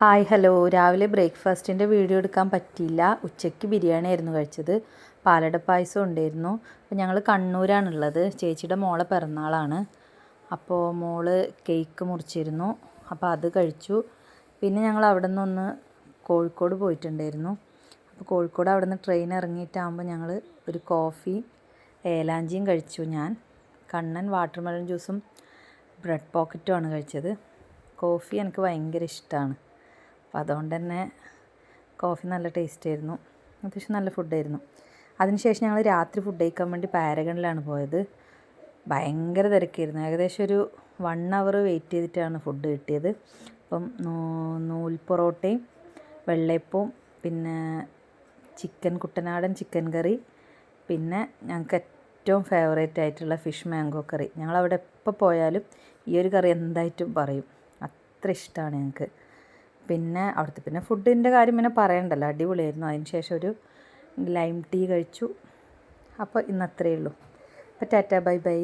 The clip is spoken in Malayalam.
Hi hello. രാവിലെ ബ്രേക്ക്ഫാസ്റ്റിൻ്റെ വീഡിയോ എടുക്കാൻ പറ്റിയില്ല. ഉച്ചയ്ക്ക് ബിരിയാണി ആയിരുന്നു കഴിച്ചത്. പാലട പായസം ഉണ്ടായിരുന്നു. അപ്പോൾ ഞങ്ങൾ കണ്ണൂരാണുള്ളത്. ചേച്ചിയുടെ മോളെ പിറന്നാളാണ്. അപ്പോൾ മോള് കേക്ക് മുറിച്ചിരുന്നു. അപ്പോൾ അത് കഴിച്ചു. പിന്നെ ഞങ്ങൾ അവിടെ നിന്നൊന്ന് കോഴിക്കോട് പോയിട്ടുണ്ടായിരുന്നു. അപ്പോൾ കോഴിക്കോട് അവിടെ നിന്ന് ട്രെയിൻ ഇറങ്ങിയിട്ടാകുമ്പോൾ ഞങ്ങൾ ഒരു കോഫി ഏലാഞ്ചിയും കഴിച്ചു. ഞാൻ കണ്ണൻ വാട്ടർമെലൺ ജ്യൂസും ബ്രെഡ് പോക്കറ്റുമാണ് കഴിച്ചത്. കോഫി എനിക്ക് ഭയങ്കര ഇഷ്ടമാണ്. അപ്പോൾ അതുകൊണ്ട് തന്നെ കോഫി നല്ല ടേസ്റ്റ് ആയിരുന്നു. അത്യാവശ്യം നല്ല ഫുഡായിരുന്നു. അതിനുശേഷം ഞങ്ങൾ രാത്രി ഫുഡ് കഴിക്കാൻ വേണ്ടി പാരഗണിലാണ് പോയത്. ഭയങ്കര തിരക്കായിരുന്നു. ഏകദേശം ഒരു 1 hour വെയിറ്റ് ചെയ്തിട്ടാണ് ഫുഡ് കിട്ടിയത്. അപ്പം നൂൽ പൊറോട്ടയും വെള്ളയപ്പവും പിന്നെ കുട്ടനാടൻ ചിക്കൻ കറി, പിന്നെ ഞങ്ങൾക്ക് ഏറ്റവും ഫേവറേറ്റ് ആയിട്ടുള്ള ഫിഷ് മാംഗോ കറി. ഞങ്ങളവിടെ എപ്പോൾ പോയാലും ഈ ഒരു കറി എന്തായിട്ടും പറയും. അത്ര ഇഷ്ടമാണ് ഞങ്ങൾക്ക്. പിന്നെ അവിടുത്തെ ഫുഡിൻ്റെ കാര്യം പിന്നെ പറയണ്ടല്ലോ, അടിപൊളിയായിരുന്നു. അതിന് ശേഷം ഒരു ലൈം ടീ കഴിച്ചു. അപ്പോൾ ഇന്ന് അത്രയേ ഉള്ളൂ. അപ്പോൾ ടാറ്റാ ബൈ ബൈ.